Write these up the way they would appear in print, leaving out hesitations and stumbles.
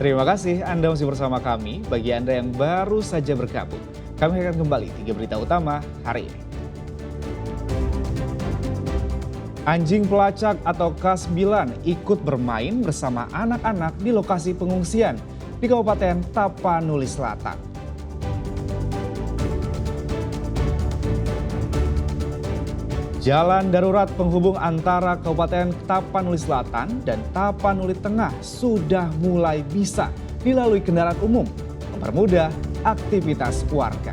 Terima kasih Anda masih bersama kami. Bagi Anda yang baru saja bergabung, kami akan kembali 3 berita utama hari ini. Anjing pelacak atau Kasbilan ikut bermain bersama anak-anak di lokasi pengungsian di Kabupaten Tapanuli Selatan. Jalan darurat penghubung antara Kabupaten Tapanuli Selatan dan Tapanuli Tengah sudah mulai bisa dilalui kendaraan umum, mempermudah aktivitas warga.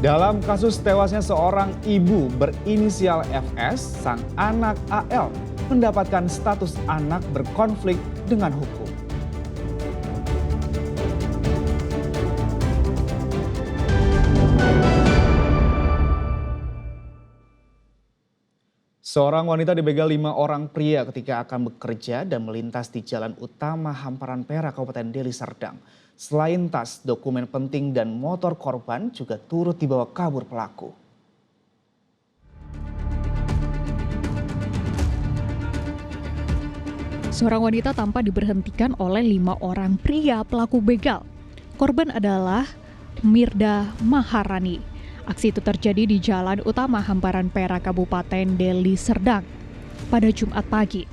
Dalam kasus tewasnya seorang ibu berinisial FS, sang anak AL mendapatkan status anak berkonflik dengan hukum. Seorang wanita dibegal 5 orang pria ketika akan bekerja dan melintas di jalan utama Hamparan Perak, Kabupaten Deli Serdang. Selain tas, dokumen penting dan motor korban juga turut dibawa kabur pelaku. Seorang wanita tampak diberhentikan oleh 5 orang pria pelaku begal. Korban adalah Mirda Maharani. Aksi itu terjadi di jalan utama Hamparan Perak, Kabupaten Deli Serdang pada Jumat pagi.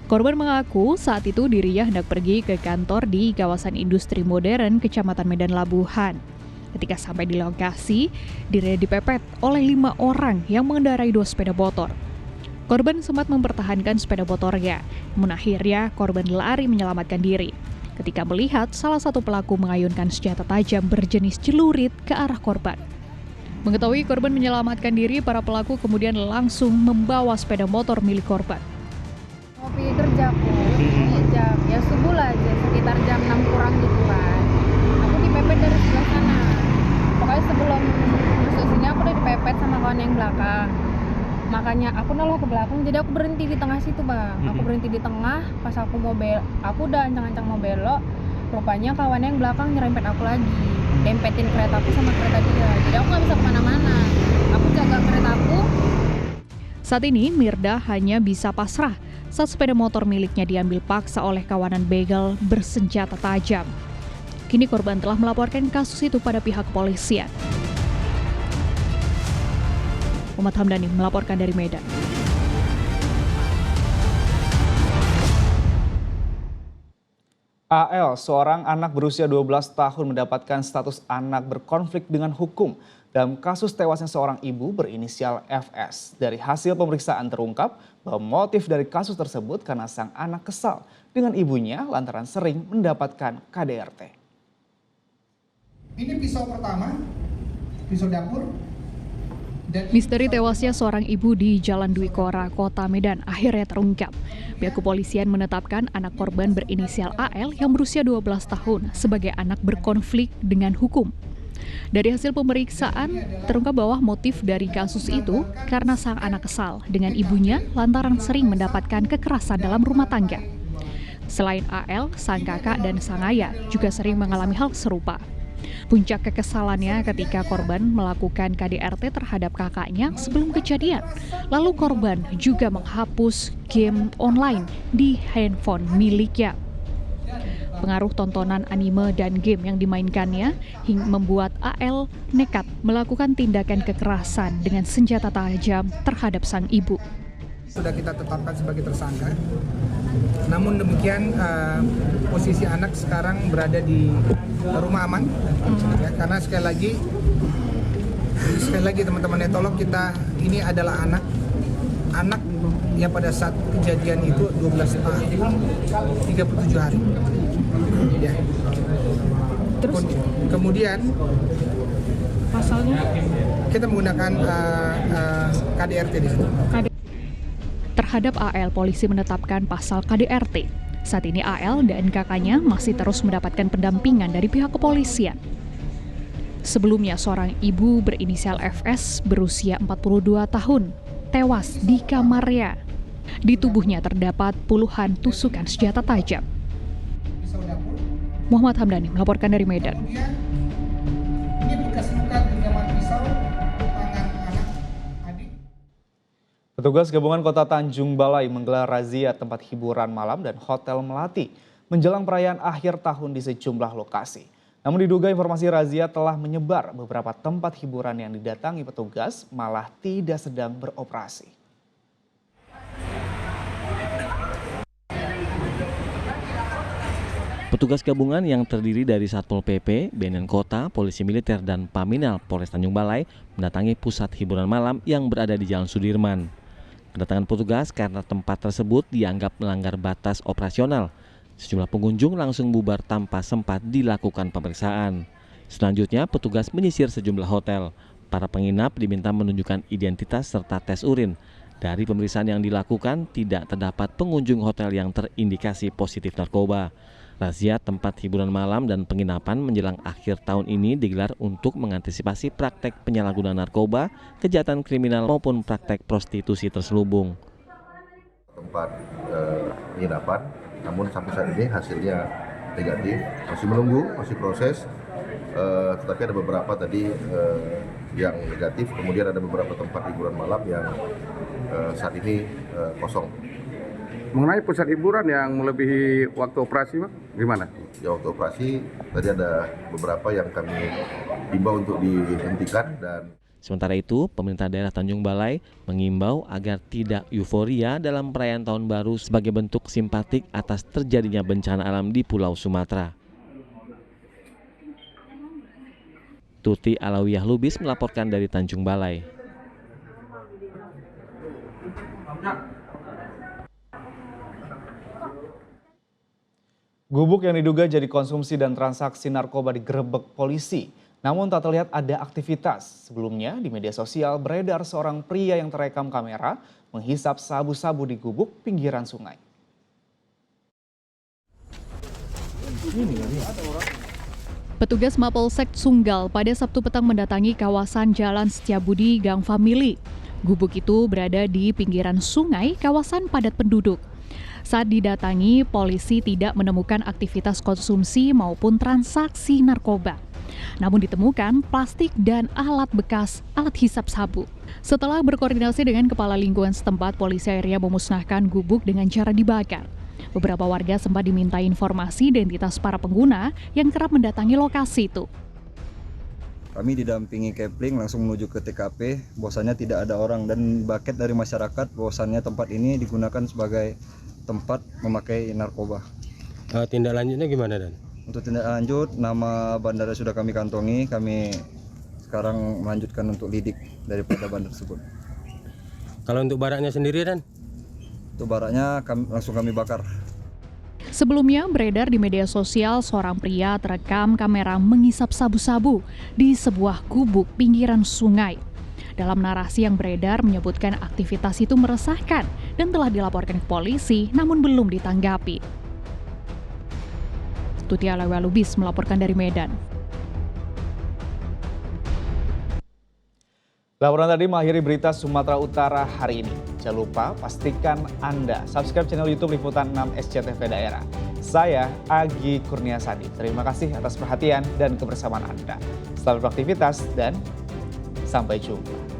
Korban mengaku saat itu dirinya hendak pergi ke kantor di kawasan industri modern Kecamatan Medan Labuhan. Ketika sampai di lokasi, dirinya dipepet oleh 5 orang yang mengendarai 2 sepeda motor. Korban sempat mempertahankan sepeda motornya, namun akhirnya korban lari menyelamatkan diri. Ketika melihat salah satu pelaku mengayunkan senjata tajam berjenis celurit ke arah korban. Mengetahui korban menyelamatkan diri, para pelaku kemudian langsung membawa sepeda motor milik korban. Ngopi kerja aku, jam ya subuh lah aja, sekitar jam 6 kurang gitu kan. Aku dipepet dari sebelah sana. Pokoknya sebelum masuk sini aku udah dipepet sama kawan yang belakang. Makanya aku noleh ke belakang, jadi aku berhenti di tengah situ bang. Aku berhenti di tengah, pas aku aku udah ancang-ancang mau belok. Rupanya kawan yang belakang nyerempet aku lagi, dempetin keretaku sama kereta dia. Jadi aku nggak bisa kemana-mana. Aku jaga keretaku. Saat ini Mirda hanya bisa pasrah saat sepeda motor miliknya diambil paksa oleh kawanan begal bersenjata tajam. Kini korban telah melaporkan kasus itu pada pihak kepolisian. Muhammad Hamdani melaporkan dari Medan. AL, seorang anak berusia 12 tahun mendapatkan status anak berkonflik dengan hukum dalam kasus tewasnya seorang ibu berinisial FS. Dari hasil pemeriksaan terungkap bahwa motif dari kasus tersebut karena sang anak kesal dengan ibunya lantaran sering mendapatkan KDRT. Ini pisau pertama, pisau dapur. Misteri tewasnya seorang ibu di Jalan Dwi Kora, Kota Medan akhirnya terungkap. Pihak kepolisian menetapkan anak korban berinisial AL yang berusia 12 tahun sebagai anak berkonflik dengan hukum. Dari hasil pemeriksaan, terungkap bahwa motif dari kasus itu karena sang anak kesal dengan ibunya lantaran sering mendapatkan kekerasan dalam rumah tangga. Selain AL, sang kakak dan sang ayah juga sering mengalami hal serupa. Puncak kekesalannya ketika korban melakukan KDRT terhadap kakaknya sebelum kejadian. Lalu korban juga menghapus game online di handphone miliknya. Pengaruh tontonan anime dan game yang dimainkannya hingga membuat AL nekat melakukan tindakan kekerasan dengan senjata tajam terhadap sang ibu. Sudah kita tetapkan sebagai tersangka. Namun demikian posisi anak sekarang berada di rumah aman, ya, karena sekali lagi teman-teman tolong kita, ini adalah anak yang pada saat kejadian itu 12 tahun 37 hari. Ya. Terus? Kemudian Pasalnya? kita menggunakan KDRT di situ. Terhadap AL, polisi menetapkan pasal KDRT. Saat ini AL dan kakaknya masih terus mendapatkan pendampingan dari pihak kepolisian. Sebelumnya, seorang ibu berinisial FS berusia 42 tahun tewas di kamarnya. Di tubuhnya terdapat puluhan tusukan senjata tajam. Muhammad Hamdani melaporkan dari Medan. Ini bekas luka genggaman pisau tangan anak adik. Petugas gabungan Kota Tanjung Balai menggelar razia tempat hiburan malam dan hotel melati menjelang perayaan akhir tahun di sejumlah lokasi. Namun diduga informasi razia telah menyebar, beberapa tempat hiburan yang didatangi petugas malah tidak sedang beroperasi. Petugas gabungan yang terdiri dari Satpol PP, BNN Kota, Polisi Militer, dan Paminal Polres Tanjung Balai mendatangi pusat hiburan malam yang berada di Jalan Sudirman. Kedatangan petugas karena tempat tersebut dianggap melanggar batas operasional. Sejumlah pengunjung langsung bubar tanpa sempat dilakukan pemeriksaan. Selanjutnya, petugas menyisir sejumlah hotel. Para penginap diminta menunjukkan identitas serta tes urin. Dari pemeriksaan yang dilakukan, tidak terdapat pengunjung hotel yang terindikasi positif narkoba. Razia tempat hiburan malam dan penginapan menjelang akhir tahun ini digelar untuk mengantisipasi praktek penyalahgunaan narkoba, kejahatan kriminal maupun praktek prostitusi terselubung. Tempat penginapan, namun sampai saat ini hasilnya negatif, masih menunggu, masih proses. Tetapi ada beberapa tadi yang negatif, kemudian ada beberapa tempat hiburan malam yang saat ini kosong. Mengenai pusat hiburan yang melebihi waktu operasi, Pak, gimana? Ya, waktu operasi tadi ada beberapa yang kami himbau untuk dihentikan dan Sementara itu, pemerintah daerah Tanjung Balai mengimbau agar tidak euforia dalam perayaan Tahun Baru sebagai bentuk simpatik atas terjadinya bencana alam di Pulau Sumatera. Tuti Alawiyah Lubis melaporkan dari Tanjung Balai. Gubuk yang diduga jadi konsumsi dan transaksi narkoba digerebek polisi. Namun tak terlihat ada aktivitas. Sebelumnya di media sosial beredar seorang pria yang terekam kamera menghisap sabu-sabu di gubuk pinggiran sungai. Petugas Mapolsek Sunggal pada Sabtu petang mendatangi kawasan Jalan Setiabudi Gang Famili. Gubuk itu berada di pinggiran sungai kawasan padat penduduk. Saat didatangi, polisi tidak menemukan aktivitas konsumsi maupun transaksi narkoba. Namun ditemukan plastik dan alat bekas alat hisap sabu. Setelah berkoordinasi dengan kepala lingkungan setempat, polisi akhirnya memusnahkan gubuk dengan cara dibakar. Beberapa warga sempat diminta informasi identitas para pengguna yang kerap mendatangi lokasi itu. Kami didampingi Kepling langsung menuju ke TKP, bahwasannya tidak ada orang dan baket dari masyarakat bahwasannya tempat ini digunakan sebagai tempat memakai narkoba. Tindak lanjutnya gimana, Dan? Untuk tindak lanjut, nama bandara sudah kami kantongi, kami sekarang melanjutkan untuk lidik daripada bandar tersebut. Kalau untuk baraknya sendiri, Dan? Untuk baraknya langsung kami bakar. Sebelumnya beredar di media sosial seorang pria terekam kamera menghisap sabu-sabu di sebuah gubuk pinggiran sungai. Dalam narasi yang beredar menyebutkan aktivitas itu meresahkan dan telah dilaporkan ke polisi namun belum ditanggapi. Tuti Alawiyah Lubis melaporkan dari Medan. Laporan tadi mengakhiri berita Sumatera Utara hari ini. Jangan lupa pastikan Anda subscribe channel YouTube Liputan 6 SCTV Daerah. Saya Agi Kurniasadi. Terima kasih atas perhatian dan kebersamaan Anda. Selamat beraktivitas dan sampai jumpa.